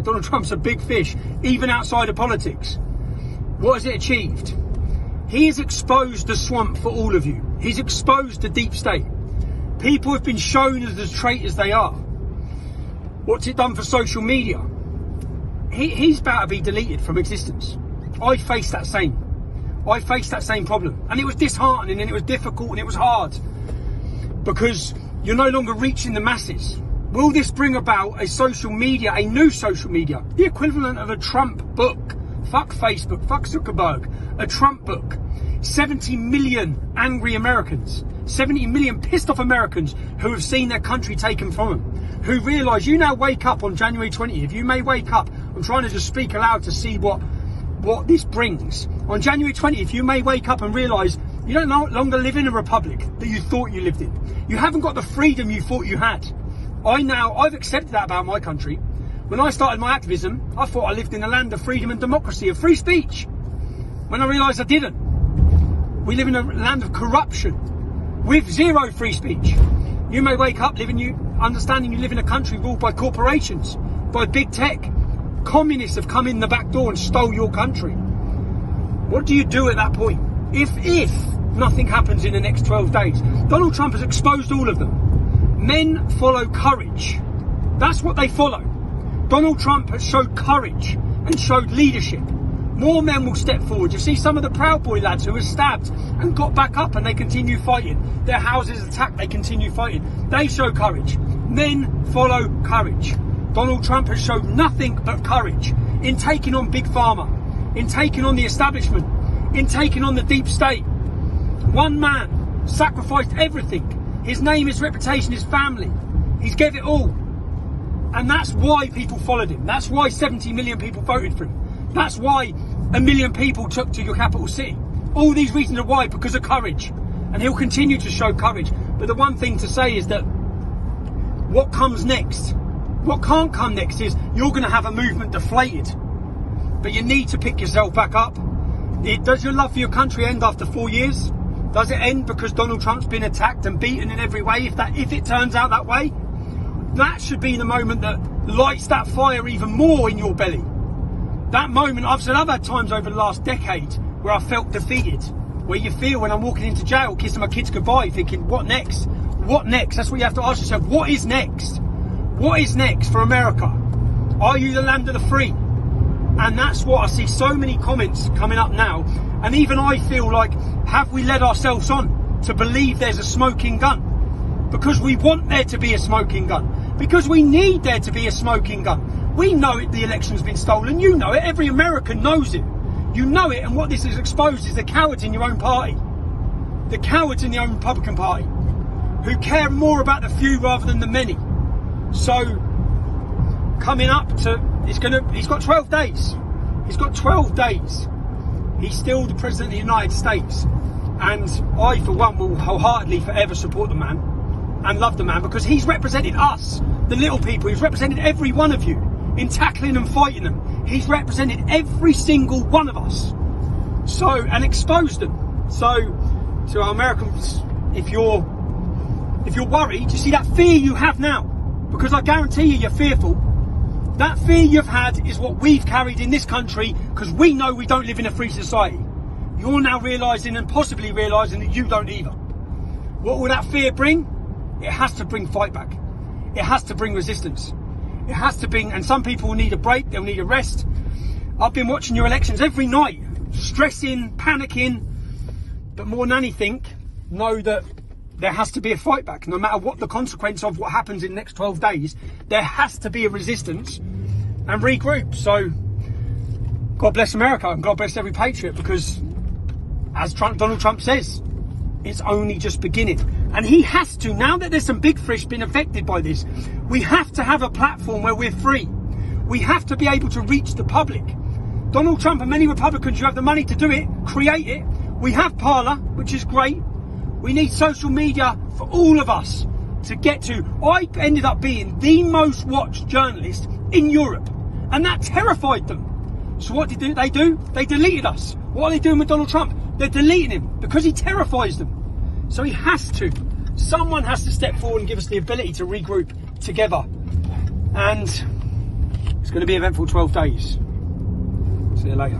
Donald Trump's a big fish, even outside of politics. What has it achieved? He has exposed the swamp for all of you. He's exposed the deep state. People have been shown as the traitors they are. What's it done for social media? He's about to be deleted from existence. I faced that same problem. And it was disheartening and it was difficult and it was hard. Because you're no longer reaching the masses. Will this bring about a social media, a new social media, the equivalent of a Trump book? Fuck Facebook, fuck Zuckerberg, a Trump book. 70 million angry Americans, 70 million pissed off Americans who have seen their country taken from them, who realise you now wake up on January 20th, you may wake up, I'm trying to just speak aloud to see what this brings. On January 20th, you may wake up and realise you don't no longer live in a republic that you thought you lived in. You haven't got the freedom you thought you had. I've accepted that about my country. When I started my activism, I thought I lived in a land of freedom and democracy, of free speech. When I realised I didn't. We live in a land of corruption, with zero free speech. You may wake up understanding you live in a country ruled by corporations, by big tech. Communists have come in the back door and stole your country. What do you do at that point? If nothing happens in the next 12 days, Donald Trump has exposed all of them. Men follow courage. That's what they follow. Donald Trump has showed courage and showed leadership. More men will step forward. You see some of the Proud Boy lads who were stabbed and got back up and they continue fighting. Their houses attacked, they continue fighting. They show courage. Men follow courage. Donald Trump has showed nothing but courage in taking on Big Pharma, in taking on the establishment, in taking on the deep state. One man sacrificed everything. His name, his reputation, his family. He's gave it all. And that's why people followed him. That's why 70 million people voted for him. That's why 1 million people took to your capital city. All these reasons are why, because of courage. And he'll continue to show courage. But the one thing to say is that what comes next, what can't come next is you're going to have a movement deflated. But you need to pick yourself back up. Does your love for your country end after 4 years? Does it end because Donald Trump's been attacked and beaten in every way? If it turns out that way, that should be the moment that lights that fire even more in your belly. That moment, I've had times over the last decade where I felt defeated. Where you feel when I'm walking into jail, kissing my kids goodbye, thinking, what next? What next? That's what you have to ask yourself. What is next? What is next for America? Are you the land of the free? And that's what I see so many comments coming up now. And even I feel like, have we led ourselves on to believe there's a smoking gun? Because we want there to be a smoking gun. Because we need there to be a smoking gun. We know it, the election's been stolen. You know it. Every American knows it. You know it. And what this has exposed is the cowards in your own party. The cowards in the own Republican Party. Who care more about the few rather than the many. So, coming up to... he's got 12 days. He's got 12 days. He's still the President of the United States. And I, for one, will wholeheartedly forever support the man. And love the man, because he's represented us, the little people. He's represented every one of you in tackling and fighting them. He's represented every single one of us. So, and exposed them. So, to our Americans, if you're worried, you see that fear you have now, because I guarantee you, you're fearful. That fear you've had is what we've carried in this country, because we know we don't live in a free society. You're now realising and possibly realising that you don't either. What will that fear bring? It has to bring fight back. It has to bring resistance. It has to bring, and some people will need a break, they'll need a rest. I've been watching your elections every night, stressing, panicking, but more than anything, know that there has to be a fight back. No matter what the consequence of what happens in the next 12 days, there has to be a resistance and regroup. So, God bless America and God bless every patriot, because as Donald Trump says, it's only just beginning. And he has to, now that there's some big fish been affected by this, we have to have a platform where we're free. We have to be able to reach the public. Donald Trump and many Republicans who have the money to do it, create it. We have Parler, which is great. We need social media for all of us to get to. I ended up being the most watched journalist in Europe, and that terrified them. So what did they do? They deleted us. What are they doing with Donald Trump? They're deleting him because he terrifies them. So he has to. Someone has to step forward and give us the ability to regroup together. And It's going to be eventful 12 days. See you later.